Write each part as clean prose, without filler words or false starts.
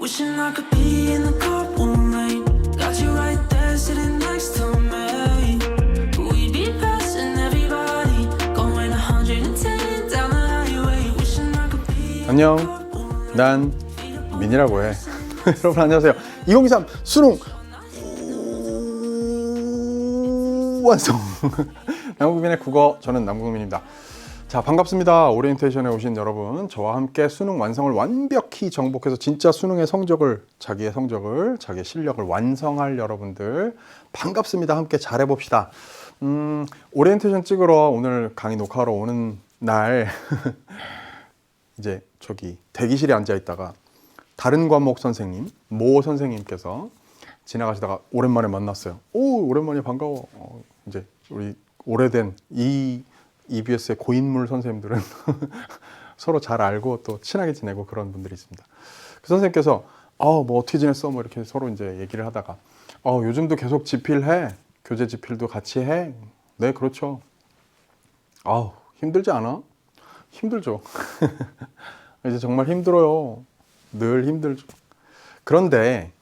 Wishing I could be in the carpool lane. Got you right there sitting next to me. We'd be passing everybody, going 110 down the highway. Wishing I could be. 안녕, 난 민이라고 해. 여러분 안녕하세요. 2023 수능 완성. 남국민의 국어, 저는 남국민입니다. 자, 반갑습니다. 오리엔테이션에 오신 여러분, 저와 함께 수능 완성을 완벽히 정복해서 진짜 수능의 성적을, 자기의 성적을, 자기의 실력을 완성할 여러분들 반갑습니다. 함께 잘해봅시다. 오리엔테이션 찍으러 오늘 강의 녹화하러 오는 날 이제 저기 대기실에 앉아 있다가 다른 과목 선생님, 모 선생님께서 지나가시다가 오랜만에 만났어요. 오, 오랜만에 반가워. 이제 우리 오래된 EBS의 고인물 선생님들은 서로 잘 알고 또 친하게 지내고 그런 분들이 있습니다. 그 선생님께서 뭐 어떻게 지냈어? 뭐 이렇게 서로 이제 얘기를 하다가 요즘도 계속 집필해? 교재 집필도 같이 해? 네, 그렇죠. 힘들지 않아? 힘들죠. 이제 정말 힘들어요. 늘 힘들죠. 그런데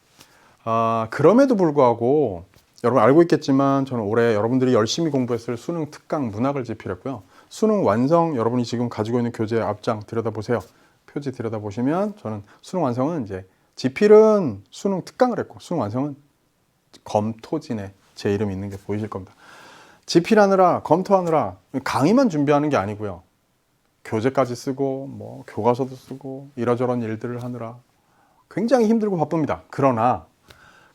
그럼에도 불구하고 여러분 알고 있겠지만 저는 올해 여러분들이 열심히 공부했을 수능 특강 문학을 집필했고요. 수능 완성 여러분이 지금 가지고 있는 교재 앞장 들여다보세요. 표지 들여다보시면 저는 수능 완성은 이제 집필은 수능 특강을 했고 수능 완성은 검토진에 제 이름이 있는 게 보이실 겁니다. 집필하느라 검토하느라 강의만 준비하는 게 아니고요. 교재까지 쓰고 뭐 교과서도 쓰고 이러저런 일들을 하느라 굉장히 힘들고 바쁩니다. 그러나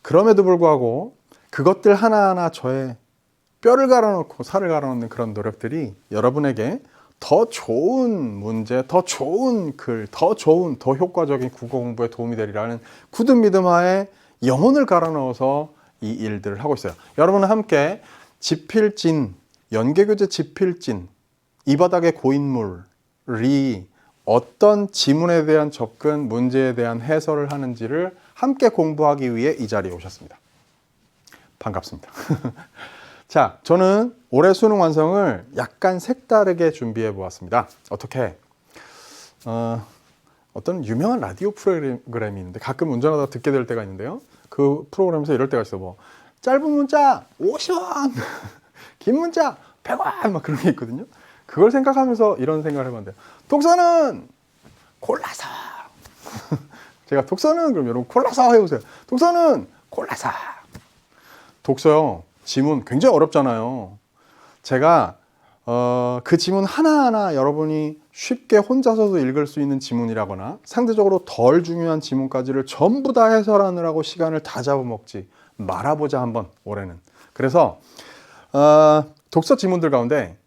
그럼에도 불구하고 그것들 하나하나 저의 뼈를 갈아넣고 살을 갈아넣는 그런 노력들이 여러분에게 더 좋은 문제, 더 좋은 글, 더 좋은, 더 효과적인 국어 공부에 도움이 되리라는 굳은 믿음 하에 영혼을 갈아넣어서 이 일들을 하고 있어요. 여러분은 함께 집필진, 연계교재 집필진, 이 바닥의 고인물이 어떤 지문에 대한 접근, 문제에 대한 해설을 하는지를 함께 공부하기 위해 이 자리에 오셨습니다. 반갑습니다. 자, 저는 올해 수능 완성을 약간 색다르게 준비해 보았습니다. 어떻게? 어떤 유명한 라디오 프로그램이 있는데 가끔 운전하다 듣게 될 때가 있는데요. 그 프로그램에서 이럴 때가 있어. 뭐 짧은 문자 50원, 긴 문자 100원 막 그런 게 있거든요. 그걸 생각하면서 이런 생각을 해봤는데요. 독서는 골라서. 제가 독서는 그럼 여러분 골라서 해보세요. 독서는 골라서. 독서요. 지문 굉장히 어렵잖아요. 제가 그 지문 하나하나 여러분이 쉽게 혼자서도 읽을 수 있는 지문이라거나 상대적으로 덜 중요한 지문까지를 전부 다 해설하느라고 시간을 다 잡아먹지 말아보자 한번 올해는. 그래서 독서 지문들 가운데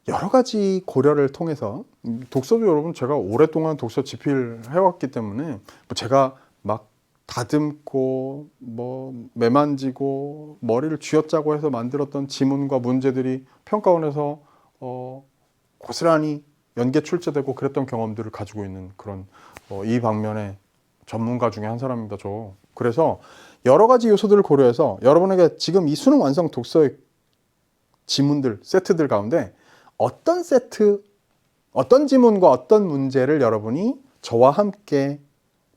여러 가지 고려를 통해서 독서도 여러분 제가 오랫동안 독서 집필 해왔기 때문에 뭐 제가 막 다듬고 뭐 매만지고 머리를 쥐어짜고 해서 만들었던 지문과 문제들이 평가원에서 고스란히 연계 출제되고 그랬던 경험들을 가지고 있는 그런 이 방면의 전문가 중에 한 사람입니다. 저. 그래서 여러 가지 요소들을 고려해서 여러분에게 지금 이 수능 완성 독서의 지문들, 세트들 가운데 어떤 세트, 어떤 지문과 어떤 문제를 여러분이 저와 함께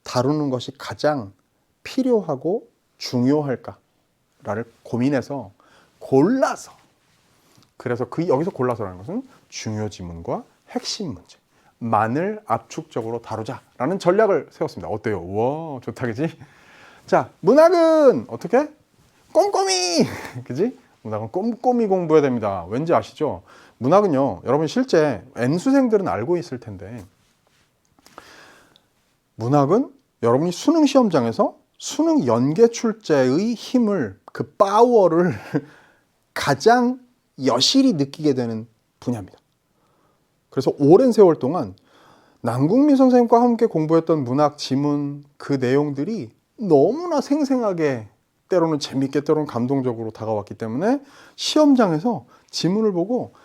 다루는 것이 가장 필요하고 중요할까를 고민해서 골라서, 그래서 여기서 골라서라는 것은 중요 지문과 핵심 문제만을 압축적으로 다루자라는 전략을 세웠습니다. 어때요? 우와, 좋다, 그지? 자, 문학은 어떻게? 꼼꼼히! 그지? 문학은 꼼꼼히 공부해야 됩니다. 왠지 아시죠? 문학은요, 여러분 실제 N수생들은 알고 있을 텐데 문학은 여러분이 수능 시험장에서 수능 연계 출제의 힘을, 그 파워를 가장 여실히 느끼게 되는 분야입니다. 그래서 오랜 세월 동안 남국민 선생님과 함께 공부했던 문학 지문 그 내용들이 너무나 생생하게 때로는 재밌게 때로는 감동적으로 다가왔기 때문에 시험장에서 지문을 보고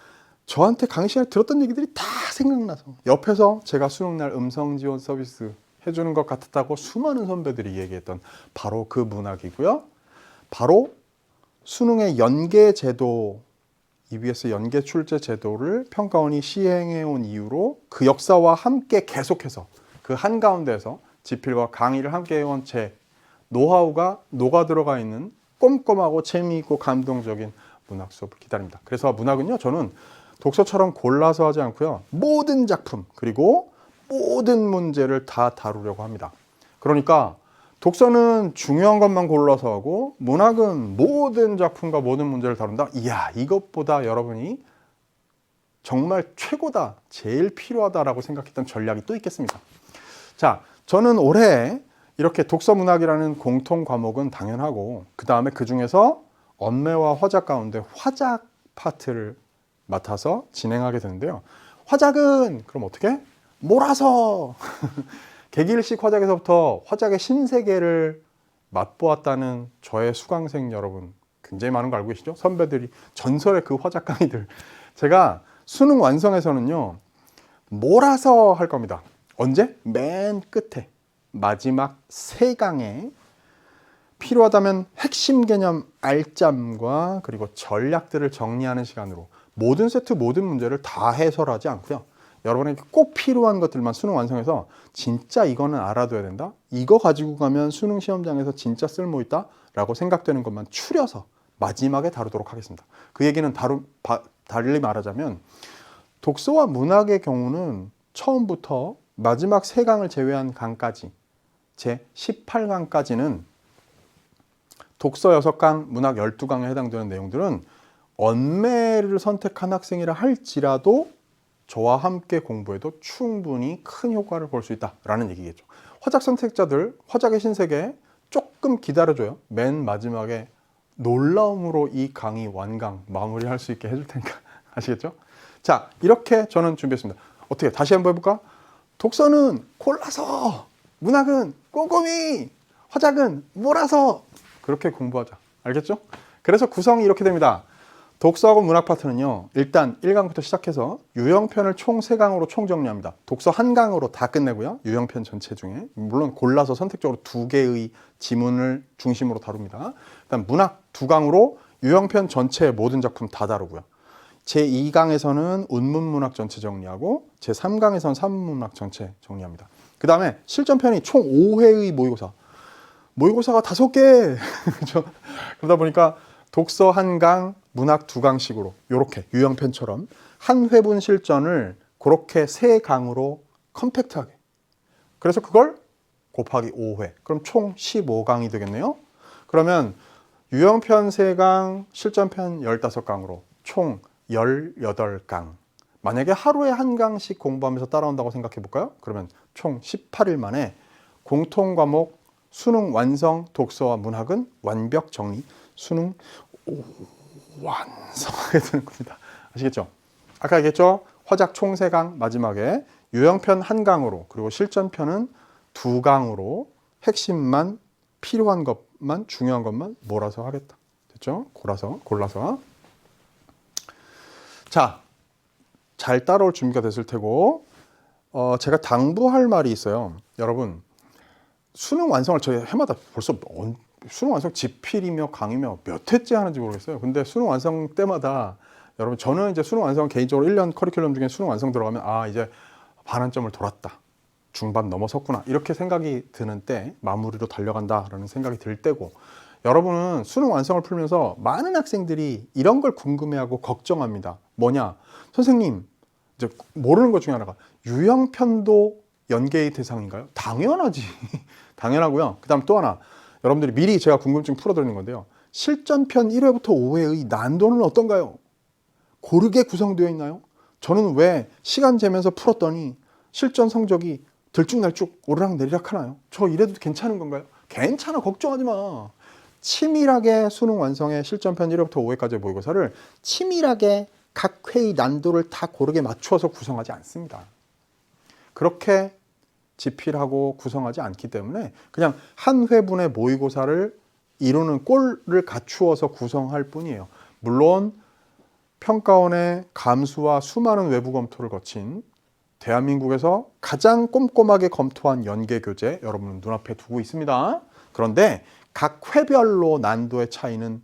저한테 강의 시간에 들었던 얘기들이 다 생각나서 옆에서 제가 수능날 음성 지원 서비스 해주는 것 같았다고 수많은 선배들이 얘기했던 바로 그 문학이고요. 바로 수능의 연계 제도, EBS 연계 출제 제도를 평가원이 시행해 온 이유로 그 역사와 함께 계속해서 그 한가운데에서 지필과 강의를 함께 해온 제 노하우가 녹아 들어가 있는 꼼꼼하고 재미있고 감동적인 문학 수업을 기다립니다. 그래서 문학은요, 저는 독서처럼 골라서 하지 않고요, 모든 작품 그리고 모든 문제를 다 다루려고 합니다. 그러니까 독서는 중요한 것만 골라서 하고 문학은 모든 작품과 모든 문제를 다룬다. 이야, 이것보다 여러분이 정말 최고다, 제일 필요하다라고 생각했던 전략이 또 있겠습니까? 자, 저는 올해 이렇게 독서 문학이라는 공통 과목은 당연하고 그 다음에 그 중에서 언매와 화작 가운데 화작 파트를 맡아서 진행하게 되는데요. 화작은 그럼 어떻게? 몰아서 개길식 화작에서부터 화작의 신세계를 맛보았다는 저의 수강생 여러분 굉장히 많은 거 알고 계시죠? 선배들이 전설의 그 화작 강의들 제가 수능 완성에서는요 몰아서 할 겁니다. 언제? 맨 끝에 마지막 3강에 필요하다면 핵심 개념 알짬과 그리고 전략들을 정리하는 시간으로 모든 세트 모든 문제를 다 해설하지 않고요, 여러분에게 꼭 필요한 것들만 수능 완성해서 진짜 이거는 알아둬야 된다, 이거 가지고 가면 수능 시험장에서 진짜 쓸모있다 라고 생각되는 것만 추려서 마지막에 다루도록 하겠습니다. 그 얘기는 달리 말하자면 독서와 문학의 경우는 처음부터 마지막 3강을 제외한 강까지 제 18강까지는 독서 6강, 문학 12강에 해당되는 내용들은 언매를 선택한 학생이라 할지라도 저와 함께 공부해도 충분히 큰 효과를 볼 수 있다라는 얘기겠죠. 화작 선택자들, 화작의 신세계 조금 기다려줘요. 맨 마지막에 놀라움으로 이 강의 완강 마무리할 수 있게 해줄 테니까 아시겠죠? 자, 이렇게 저는 준비했습니다. 어떻게 다시 한번 해볼까? 독서는 골라서, 문학은 꼼꼼히, 화작은 몰아서 그렇게 공부하자. 알겠죠? 그래서 구성이 이렇게 됩니다. 독서하고 문학 파트는요, 일단 1강부터 시작해서 유형편을 총 3강으로 총정리합니다. 독서 1강으로 다 끝내고요, 유형편 전체 중에 물론 골라서 선택적으로 2개의 지문을 중심으로 다룹니다. 일단 문학 2강으로 유형편 전체의 모든 작품 다 다루고요, 제2강에서는 운문문학 전체 정리하고 제3강에서는 산문문학 전체 정리합니다. 그 다음에 실전편이 총 5회의 모의고사가 5개 그러다 보니까 독서 1강, 문학 2강식으로 이렇게 유형편처럼 한 회분 실전을 그렇게 3강으로 컴팩트하게, 그래서 그걸 곱하기 5회, 그럼 총 15강이 되겠네요. 그러면 유형편 3강, 실전편 15강으로 총 18강. 만약에 하루에 1강씩 공부하면서 따라온다고 생각해 볼까요? 그러면 총 18일 만에 공통 과목 수능 완성 독서와 문학은 완벽 정리, 수능 완성하게 되는 겁니다. 아시겠죠? 아까 얘기했죠? 화작 총 3강 마지막에 유형편 1강으로 그리고 실전편은 2강으로 핵심만 필요한 것만 중요한 것만 몰아서 하겠다. 됐죠? 골라서. 자, 잘 따라올 준비가 됐을 테고 제가 당부할 말이 있어요. 여러분, 수능 완성을 저희 해마다 벌써 수능 완성 지필이며 강의며 몇 회째 하는지 모르겠어요. 근데 수능 완성 때마다 여러분, 저는 이제 수능 완성 개인적으로 1년 커리큘럼 중에 수능 완성 들어가면 이제 반환점을 돌았다, 중반 넘어섰구나 이렇게 생각이 드는 때, 마무리로 달려간다라는 생각이 들 때고, 여러분은 수능 완성을 풀면서 많은 학생들이 이런 걸 궁금해하고 걱정합니다. 뭐냐? 선생님, 이제 모르는 것 중에 하나가 유형편도 연계의 대상인가요? 당연하지. 당연하고요. 그 다음 또 하나, 여러분들이 미리 제가 궁금증 풀어드리는 건데요, 실전편 1회부터 5회의 난도는 어떤가요? 고르게 구성되어 있나요? 저는 왜 시간 재면서 풀었더니 실전 성적이 들쭉날쭉 오르락내리락 하나요? 저 이래도 괜찮은 건가요? 괜찮아, 걱정하지 마. 치밀하게 수능 완성의 실전편 1회부터 5회까지의 모의고사를 치밀하게 각 회의 난도를 다 고르게 맞추어서 구성하지 않습니다. 그렇게 지필하고 구성하지 않기 때문에 그냥 한 회분의 모의고사를 이루는 꼴을 갖추어서 구성할 뿐이에요. 물론 평가원의 감수와 수많은 외부 검토를 거친 대한민국에서 가장 꼼꼼하게 검토한 연계교재 여러분은 눈앞에 두고 있습니다. 그런데 각 회별로 난도의 차이는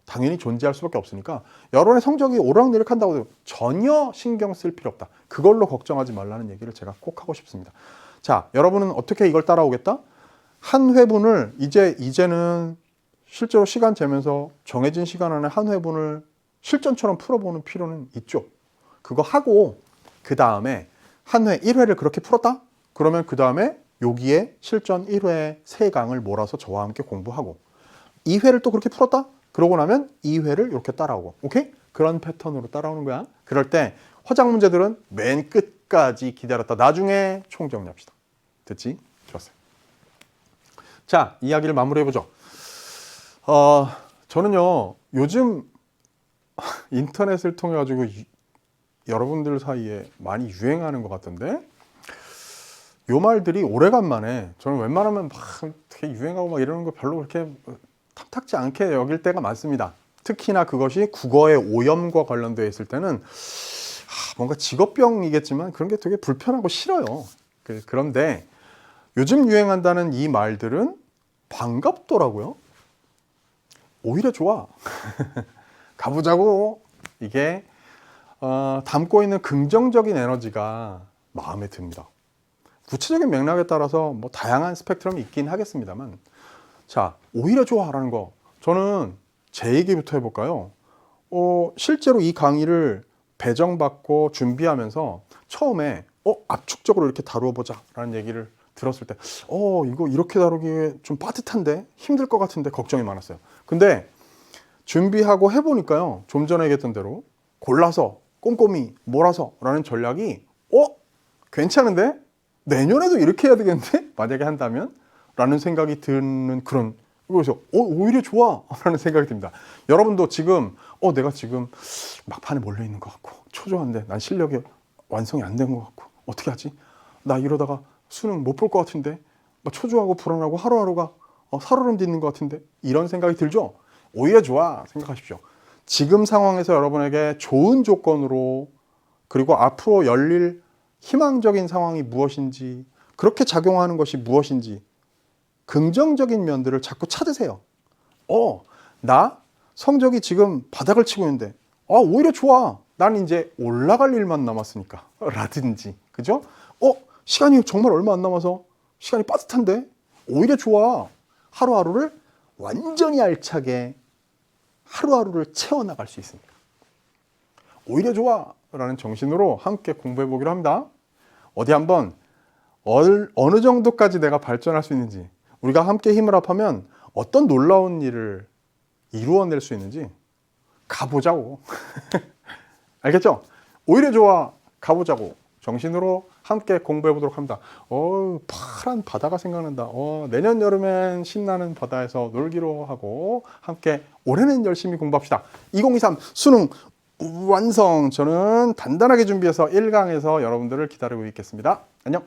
당연히 존재할 수밖에 없으니까 여러분의 성적이 오르락내리락 한다고 해도 전혀 신경 쓸 필요 없다. 그걸로 걱정하지 말라는 얘기를 제가 꼭 하고 싶습니다. 자, 여러분은 어떻게 이걸 따라오겠다? 한 회분을 이제는 실제로 시간 재면서 정해진 시간 안에 한 회분을 실전처럼 풀어보는 필요는 있죠. 그거 하고 그 다음에 한 회 1회를 그렇게 풀었다? 그러면 그 다음에 여기에 실전 1회 3강을 몰아서 저와 함께 공부하고 2회를 또 그렇게 풀었다? 그러고 나면 2회를 이렇게 따라오고 오케이? 그런 패턴으로 따라오는 거야. 그럴 때 화작 문제들은 맨 끝까지 기다렸다 나중에 총정리합시다. 됐지? 좋았어요. 자, 이야기를 마무리해보죠. 저는요 요즘 인터넷을 통해 가지고 여러분들 사이에 많이 유행하는 것 같던데 요 말들이 오래간만에 저는 웬만하면 막 되게 유행하고 막 이러는 거 별로 그렇게 탐탁지 않게 여길 때가 많습니다. 특히나 그것이 국어의 오염과 관련되어 있을 때는 뭔가 직업병이겠지만 그런 게 되게 불편하고 싫어요. 그런데 요즘 유행한다는 이 말들은 반갑더라고요. 오히려 좋아. 가보자고. 이게 담고 있는 긍정적인 에너지가 마음에 듭니다. 구체적인 맥락에 따라서 뭐 다양한 스펙트럼이 있긴 하겠습니다만 자, 오히려 좋아라는 거 저는 제 얘기부터 해볼까요? 실제로 이 강의를 배정받고 준비하면서 처음에 압축적으로 이렇게 다루어 보자 라는 얘기를 들었을 때 이거 이렇게 다루기에 좀 빠듯한데 힘들 것 같은데 걱정이 많았어요. 근데 준비하고 해보니까요 좀 전에 얘기했던 대로 골라서 꼼꼼히 몰아서 라는 전략이 괜찮은데? 내년에도 이렇게 해야 되겠는데? 만약에 한다면? 라는 생각이 드는 그런 그래서 오히려 좋아 라는 생각이 듭니다. 여러분도 지금 내가 지금 막판에 몰려 있는 것 같고 초조한데 난 실력이 완성이 안 된 것 같고 어떻게 하지? 나 이러다가 수능 못 볼 것 같은데 막 초조하고 불안하고 하루하루가 살얼음 딛는 것 같은데 이런 생각이 들죠? 오히려 좋아 생각하십시오. 지금 상황에서 여러분에게 좋은 조건으로 그리고 앞으로 열릴 희망적인 상황이 무엇인지 그렇게 작용하는 것이 무엇인지 긍정적인 면들을 자꾸 찾으세요. 나 성적이 지금 바닥을 치고 있는데 오히려 좋아. 난 이제 올라갈 일만 남았으니까 라든지 그죠? 시간이 정말 얼마 안 남아서 시간이 빠듯한데 오히려 좋아. 하루하루를 완전히 알차게 하루하루를 채워나갈 수 있으니까 오히려 좋아 라는 정신으로 함께 공부해 보기로 합니다. 어디 한번 어느 정도까지 내가 발전할 수 있는지 우리가 함께 힘을 합하면 어떤 놀라운 일을 이루어낼 수 있는지 가보자고. 알겠죠? 오히려 좋아 가보자고 정신으로 함께 공부해 보도록 합니다. 파란 바다가 생각난다. 내년 여름엔 신나는 바다에서 놀기로 하고 함께 올해는 열심히 공부합시다. 2023 수능 완성. 저는 단단하게 준비해서 1강에서 여러분들을 기다리고 있겠습니다. 안녕.